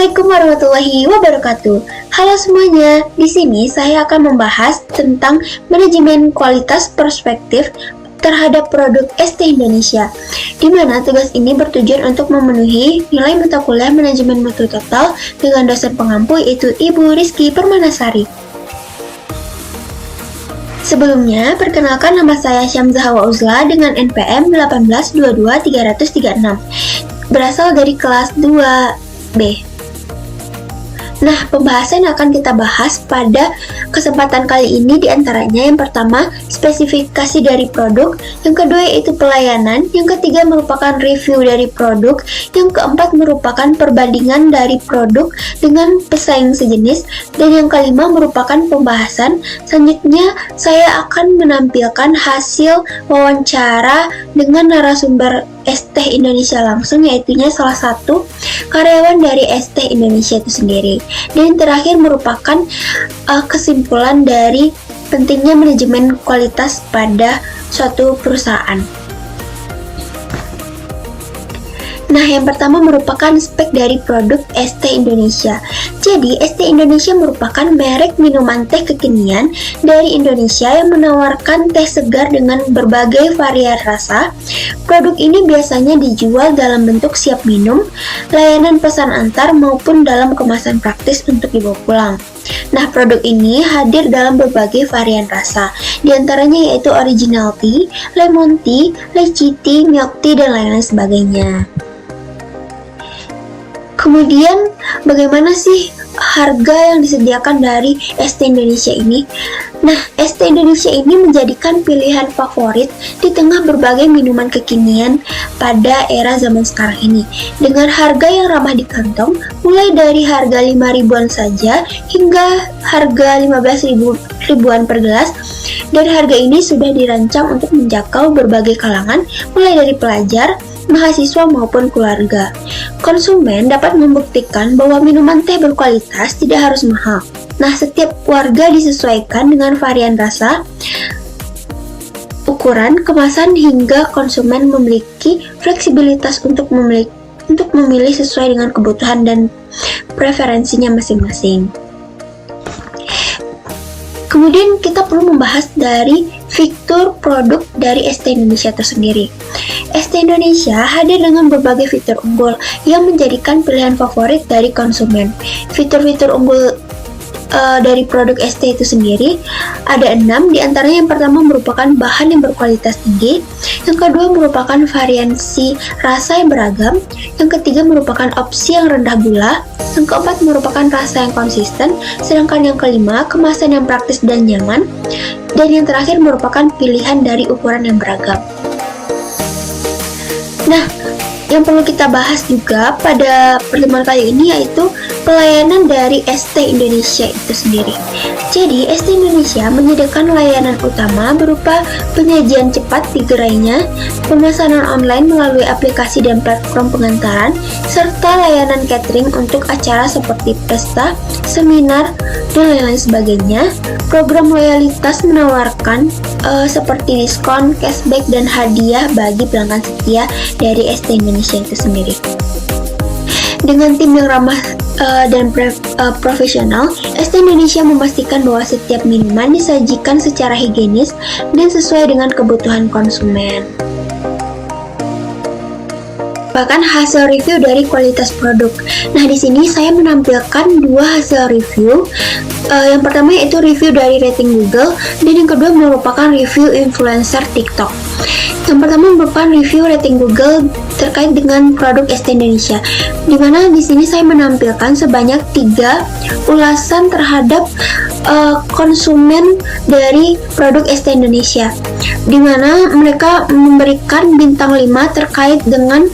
Assalamualaikum warahmatullahi wabarakatuh. Halo semuanya, di sini saya akan membahas tentang manajemen kualitas perspektif terhadap produk ST Indonesia, di mana tugas ini bertujuan untuk memenuhi nilai mata kuliah manajemen mutu total dengan dosen pengampu yaitu Ibu Rizky Permanasari. Sebelumnya, perkenalkan nama saya Syamzah Hawa Uzla dengan NPM 1822336, berasal dari kelas 2B. Nah, pembahasan yang akan kita bahas pada kesempatan kali ini diantaranya yang pertama, spesifikasi dari produk, yang kedua yaitu pelayanan, yang ketiga merupakan review dari produk, yang keempat merupakan perbandingan dari produk dengan pesaing sejenis, dan yang kelima merupakan pembahasan. Selanjutnya, saya akan menampilkan hasil wawancara dengan narasumber ST Indonesia langsung, yaitunya salah satu karyawan dari ST Indonesia itu sendiri. Dan yang terakhir merupakan kesimpulan dari pentingnya manajemen kualitas pada suatu perusahaan. Nah, yang pertama merupakan spek dari produk ST Indonesia. Jadi, ST Indonesia merupakan merek minuman teh kekinian dari Indonesia yang menawarkan teh segar dengan berbagai varian rasa. Produk ini biasanya dijual dalam bentuk siap minum, layanan pesan antar maupun dalam kemasan praktis untuk dibawa pulang. Nah, produk ini hadir dalam berbagai varian rasa, diantaranya yaitu original tea, lemon tea, lychee tea, milk tea, dan lain-lain sebagainya. Kemudian, bagaimana sih harga yang disediakan dari ST Indonesia ini? Nah, ST Indonesia ini menjadikan pilihan favorit di tengah berbagai minuman kekinian pada era zaman sekarang ini, dengan harga yang ramah di kantong, mulai dari harga 5 ribuan saja hingga harga 15 ribuan per gelas. Dan harga ini sudah dirancang untuk menjangkau berbagai kalangan, mulai dari pelajar, mahasiswa maupun keluarga. Konsumen dapat membuktikan bahwa minuman teh berkualitas tidak harus mahal. Nah, setiap warga disesuaikan dengan varian rasa, ukuran, kemasan, hingga konsumen memiliki fleksibilitas untuk memilih sesuai dengan kebutuhan dan preferensinya masing-masing. Kemudian kita perlu membahas dari fitur produk dari ST Indonesia tersendiri. ST Indonesia hadir dengan berbagai fitur unggul yang menjadikan pilihan favorit dari konsumen. Fitur-fitur unggul dari produk ST itu sendiri ada 6, diantaranya yang pertama merupakan bahan yang berkualitas tinggi, yang kedua merupakan variasi rasa yang beragam, yang ketiga merupakan opsi yang rendah gula, yang keempat merupakan rasa yang konsisten, sedangkan yang kelima kemasan yang praktis dan nyaman, dan yang terakhir merupakan pilihan dari ukuran yang beragam. Nah, yang perlu kita bahas juga pada pertemuan kali ini yaitu pelayanan dari ST Indonesia itu sendiri. Jadi, ST Indonesia menyediakan layanan utama berupa penyajian cepat di gerainya, pemesanan online melalui aplikasi dan platform pengantaran, serta layanan catering untuk acara seperti pesta, seminar, dan lain-lain sebagainya. Program loyalitas menawarkan seperti diskon, cashback, dan hadiah bagi pelanggan setia dari ST Indonesia itu sendiri. Dengan tim yang ramah dan profesional, ST Indonesia memastikan bahwa setiap minuman disajikan secara higienis dan sesuai dengan kebutuhan konsumen. Bahkan hasil review dari kualitas produk. Nah, di sini saya menampilkan dua hasil review. Yang pertama yaitu review dari rating Google, dan yang kedua merupakan review influencer TikTok. Yang pertama merupakan review rating Google terkait dengan produk ST Indonesia, di mana di sini saya menampilkan sebanyak 3 ulasan terhadap konsumen dari produk ST Indonesia, di mana mereka memberikan bintang 5 terkait dengan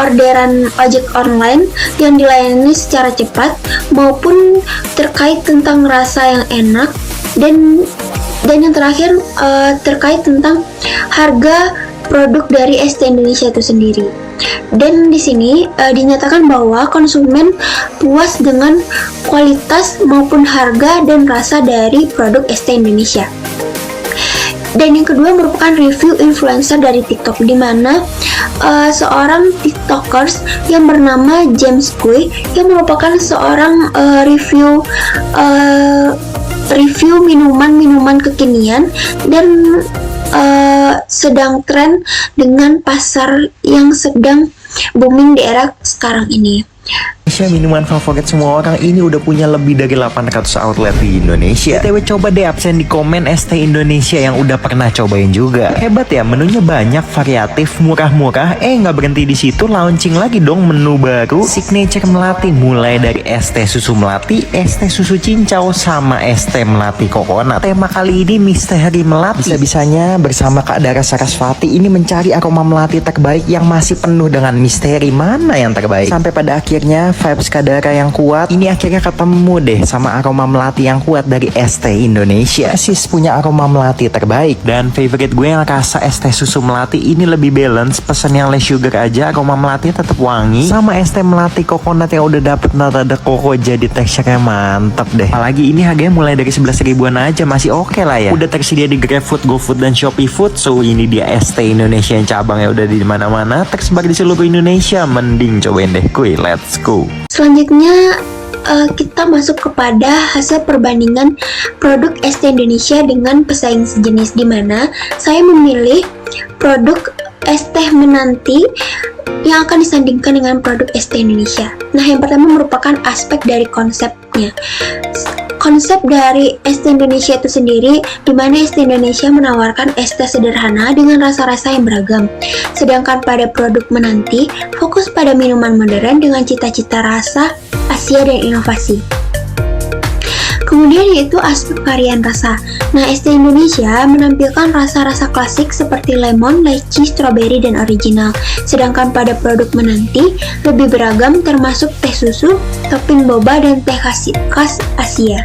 orderan ojek online yang dilayani secara cepat, maupun terkait tentang rasa yang enak, dan yang terakhir terkait tentang harga produk dari ST Indonesia itu sendiri. Dan di sini dinyatakan bahwa konsumen puas dengan kualitas maupun harga dan rasa dari produk ST Indonesia. Dan yang kedua merupakan review influencer dari TikTok, di mana seorang TikTokers yang bernama James Kui yang merupakan seorang review minuman-minuman kekinian dan sedang tren dengan pasar yang sedang booming di era sekarang ini. Minuman favorit semua orang ini udah punya lebih dari 800 outlet di Indonesia. BTW coba deh absen di komen ST Indonesia yang udah pernah cobain juga. Hebat ya, menunya banyak, variatif, murah-murah. Nggak berhenti di situ, launching lagi dong menu baru signature Melati, mulai dari ST susu Melati, ST susu cincau, sama ST Melati coconut. Tema kali ini misteri Melati. Bisa-bisanya bersama Kak Dara Sarasvati ini mencari aroma Melati terbaik yang masih penuh dengan misteri mana yang terbaik. Sampai pada akhirnya vibes Kak Dara yang kuat ini akhirnya ketemu deh sama aroma Melati yang kuat dari ST Indonesia. Sis punya aroma Melati terbaik. Dan favorite gue yang rasa ST susu Melati ini lebih balance, pesen yang less sugar aja, aroma Melati tetap wangi. Sama ST Melati coconut yang udah dapet nada koko, jadi teksturnya mantap deh. Apalagi ini harganya mulai dari 11 ribuan aja, masih oke lah ya. Udah tersedia di GrabFood, GoFood, dan Shopee Food. So ini dia ST Indonesia yang cabangnya udah di mana-mana, tersebar di seluruh Indonesia. Mending cobain deh kuy, let's go. Selanjutnya kita masuk kepada hasil perbandingan produk ST Indonesia dengan pesaing sejenis, di mana saya memilih produk ST Menanti yang akan disandingkan dengan produk ST Indonesia. Nah, yang pertama merupakan aspek dari konsepnya. Konsep dari ST Indonesia itu sendiri, di mana ST Indonesia menawarkan es teh sederhana dengan rasa-rasa yang beragam. Sedangkan pada produk Menanti, fokus pada minuman modern dengan cita-cita rasa, Asia, dan inovasi. Kemudian yaitu aspek varian rasa. Nah, ST Indonesia menampilkan rasa-rasa klasik seperti lemon, lychee, strawberry, dan original. Sedangkan pada produk Menanti lebih beragam, termasuk teh susu, topping boba, dan teh khas Asia.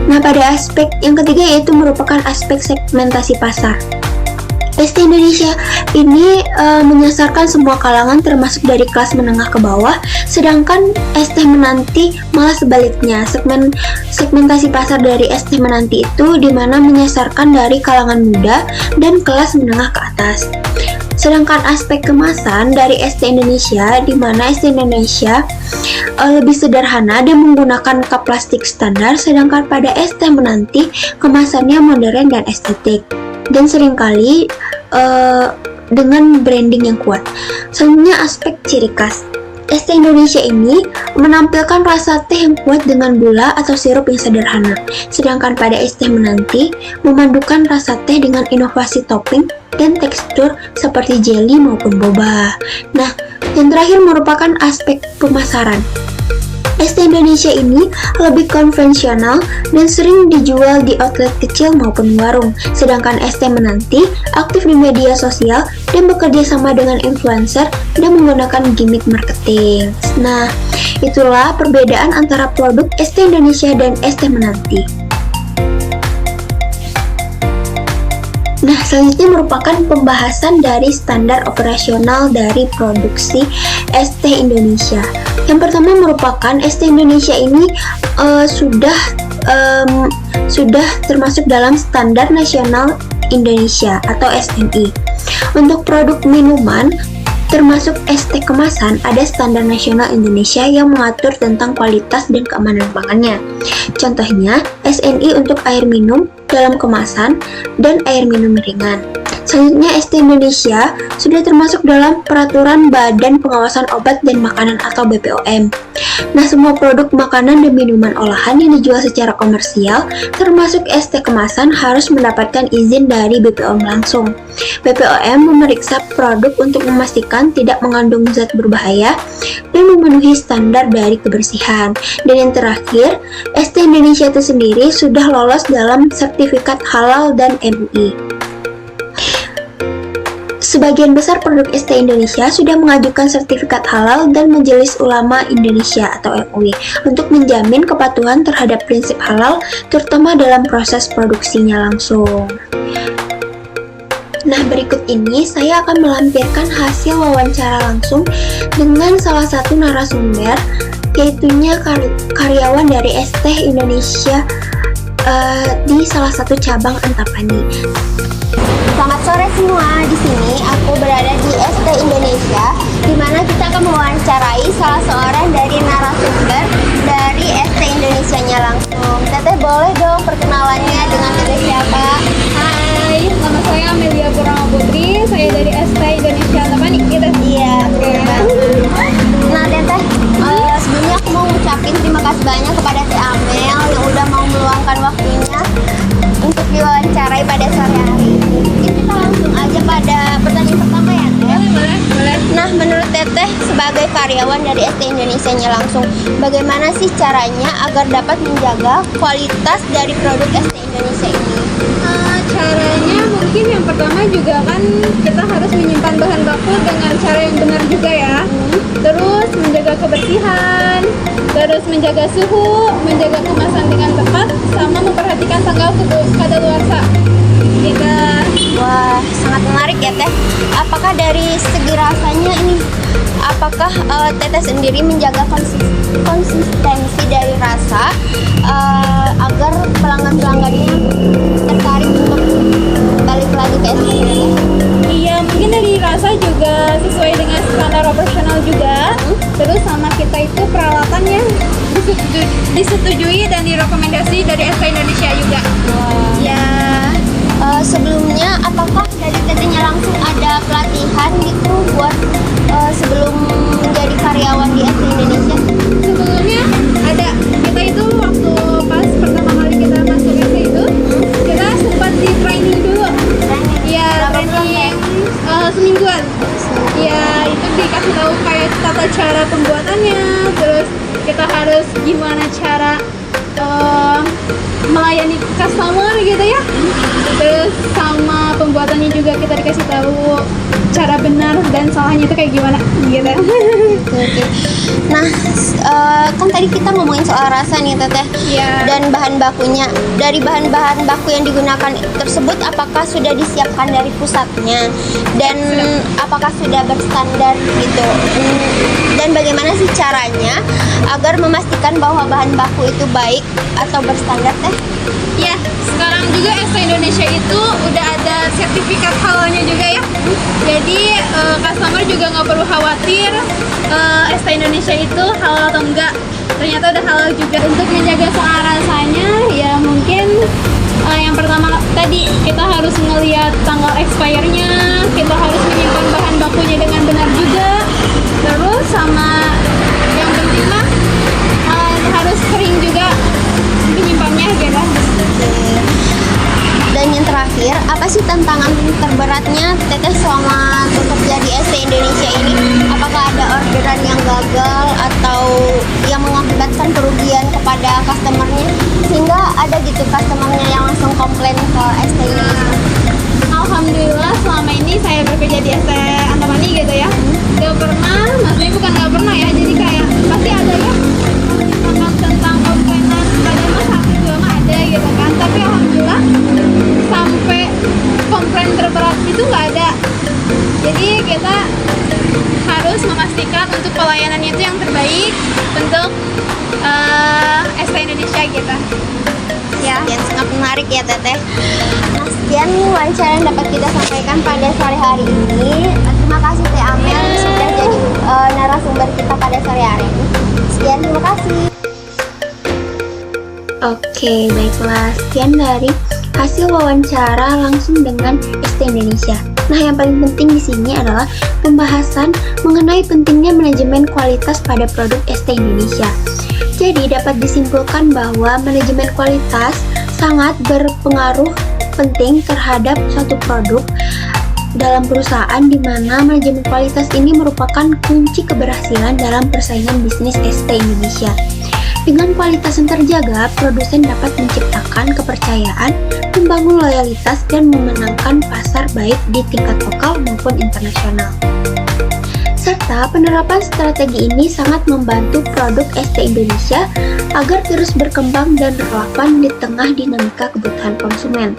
Nah, pada aspek yang ketiga yaitu merupakan aspek segmentasi pasar. ST Indonesia ini menyasarkan semua kalangan termasuk dari kelas menengah ke bawah, sedangkan ST Menanti malah sebaliknya. Segmentasi pasar dari ST Menanti itu dimana menyasarkan dari kalangan muda dan kelas menengah ke atas. Sedangkan aspek kemasan dari ST Indonesia, di mana ST Indonesia lebih sederhana dan menggunakan cup plastik standar, sedangkan pada ST Menanti kemasannya modern dan estetik, dan seringkali dengan branding yang kuat. Selanjutnya aspek ciri khas. ST Indonesia ini menampilkan rasa teh yang kuat dengan gula atau sirup yang sederhana, sedangkan pada ST Menanti memadukan rasa teh dengan inovasi topping dan tekstur seperti jelly maupun boba. Nah, yang terakhir merupakan aspek pemasaran. ST Indonesia ini lebih konvensional dan sering dijual di outlet kecil maupun warung, sedangkan ST Menanti aktif di media sosial dan bekerja sama dengan influencer dan menggunakan gimmick marketing. Nah, itulah perbedaan antara produk ST Indonesia dan ST Menanti. Nah, selanjutnya merupakan pembahasan dari standar operasional dari produksi ST Indonesia. Yang pertama merupakan ST Indonesia ini sudah termasuk dalam Standar Nasional Indonesia atau SNI. Untuk produk minuman termasuk ST kemasan, ada Standar Nasional Indonesia yang mengatur tentang kualitas dan keamanan pangannya. Contohnya, SNI untuk air minum dalam kemasan dan air minum ringan. Selanjutnya, ST Indonesia sudah termasuk dalam Peraturan Badan Pengawasan Obat dan Makanan atau BPOM. Nah, semua produk makanan dan minuman olahan yang dijual secara komersial, termasuk ST kemasan, harus mendapatkan izin dari BPOM langsung. BPOM memeriksa produk untuk memastikan tidak mengandung zat berbahaya dan memenuhi standar dari kebersihan. Dan yang terakhir, ST Indonesia itu sendiri sudah lolos dalam sertifikat halal dan MUI. Sebagian besar produk ST Indonesia sudah mengajukan sertifikat halal dan Majelis Ulama Indonesia atau MUI untuk menjamin kepatuhan terhadap prinsip halal, terutama dalam proses produksinya langsung. Nah, berikut ini saya akan melampirkan hasil wawancara langsung dengan salah satu narasumber, yaitunya karyawan dari ST Indonesia di salah satu cabang Antapani. Selamat sore semua. Di sini aku berada di ST Indonesia, di mana kita akan mewawancarai salah seorang dari narasumber dari ST Indonesia-nya langsung. Teteh boleh dong perkenalannya dengan teteh siapa? Hai, nama saya Amelia Purnama Putri, saya dari ST Indonesia Antapani gitu. Iya, betul banget. Nah, teteh, sebelumnya aku mau ngucapin terima kasih banyak kepada Teh Amel yang udah mau meluangkan waktunya untuk diwawancarai pada sore hari ini. Mungkin kita langsung aja pada pertanyaan pertama ya, Teh. Boleh. Nah, menurut Teteh sebagai karyawan dari ST Indonesia-nya langsung, bagaimana sih caranya agar dapat menjaga kualitas dari produk ST Indonesia ini? Caranya mungkin yang pertama juga kan kita harus menyimpan bahan baku dengan cara yang benar juga ya. Terus menjaga kebersihan, terus menjaga suhu, menjaga kemasan dengan tepat, sama memperhatikan tanggal kadaluarsa. Gitu. Wah, sangat menarik ya, Teh. Apakah dari segi rasanya ini, apakah Teteh sendiri menjaga konsistensi dari rasa agar pelanggan-pelanggannya tertarik untuk balik lagi ke ST Indonesia? Iya, mungkin dari rasa juga sesuai dengan standar operasional juga. Terus sama kita itu peralatannya disetujui dan direkomendasi dari ST Indonesia juga. Ya, sebelumnya apakah dari Tetehnya langsung ada pelatihan gitu buat sebelum menjadi karyawan di ST Indonesia? Sebelumnya ada, kita itu waktu pas pertama kali kita masuk ST itu, kita sempat di training dulu. Iya, Berapa bulan, training semingguan. Ya, itu dikasih tahu kayak tata cara pembuatannya, terus kita harus gimana cara melayani customer gitu ya. Terus sama pembuatannya juga kita dikasih tahu cara benar dan salahnya itu kayak gimana gitu. Oke. Nah, kan tadi kita ngomongin soal rasa nih, Teteh. Iya. Dan bahan bakunya. Dari bahan-bahan baku yang digunakan tersebut, apakah sudah disiapkan dari pusatnya? Dan apakah sudah berstandar gitu? Dan bagaimana sih caranya agar memastikan bahwa bahan baku itu baik atau berstandar, Teh? Ya, sekarang juga ST Indonesia itu udah ada sertifikat halalnya juga ya. Jadi customer juga nggak perlu khawatir ST Indonesia itu halal atau enggak. Ternyata udah halal juga. Untuk menjaga soal rasanya, ya mungkin yang pertama tadi kita harus ngelihat tanggal expire-nya, kita harus menyimpan bahan bakunya dengan benar juga. Terus sama yang penting mah harus sering juga menyimpannya gitu. Dan yang terakhir, apa sih tantangan terberatnya Teteh selama bekerja di ST Indonesia ini? Apakah ada orderan yang gagal atau yang mengakibatkan kerugian kepada customernya sehingga ada gitu customernya yang langsung komplain ke ST Indonesia? Alhamdulillah selama ini saya bekerja di ST Antapani gitu ya, gak pernah, maksudnya bukan gak pernah ya, jadi kayak pasti ada ya tentang komplainan, kadang mah satu dua mah ada gitu kan, tapi alhamdulillah sampai komplain terberat itu nggak ada. Jadi kita harus memastikan untuk pelayanannya itu yang terbaik untuk ST Indonesia gitu. Ya. Yang sangat menarik ya, Teteh. Nah, sekian nih wawancara yang dapat kita sampaikan pada sore hari ini. Terima kasih Teh Amel sudah jadi narasumber kita pada sore hari ini. Sekian, terima kasih. Oke, baiklah. Sekian dari hasil wawancara langsung dengan ST Indonesia. Nah, yang paling penting di sini adalah pembahasan mengenai pentingnya manajemen kualitas pada produk ST Indonesia. Jadi, dapat disimpulkan bahwa manajemen kualitas sangat berpengaruh penting terhadap suatu produk dalam perusahaan, di mana manajemen kualitas ini merupakan kunci keberhasilan dalam persaingan bisnis ST Indonesia. Dengan kualitas yang terjaga, produsen dapat menciptakan kepercayaan, membangun loyalitas, dan memenangkan pasar baik di tingkat lokal maupun internasional. Serta penerapan strategi ini sangat membantu produk ST Indonesia agar terus berkembang dan relevan di tengah dinamika kebutuhan konsumen.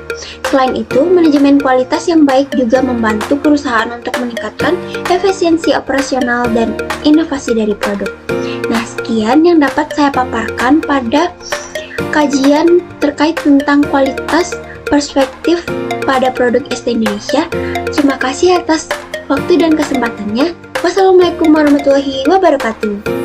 Selain itu, manajemen kualitas yang baik juga membantu perusahaan untuk meningkatkan efisiensi operasional dan inovasi dari produk. Nah, sekian yang dapat saya paparkan pada kajian terkait tentang kualitas perspektif pada produk ST Indonesia. Terima kasih atas waktu dan kesempatannya. Wassalamualaikum warahmatullahi wabarakatuh.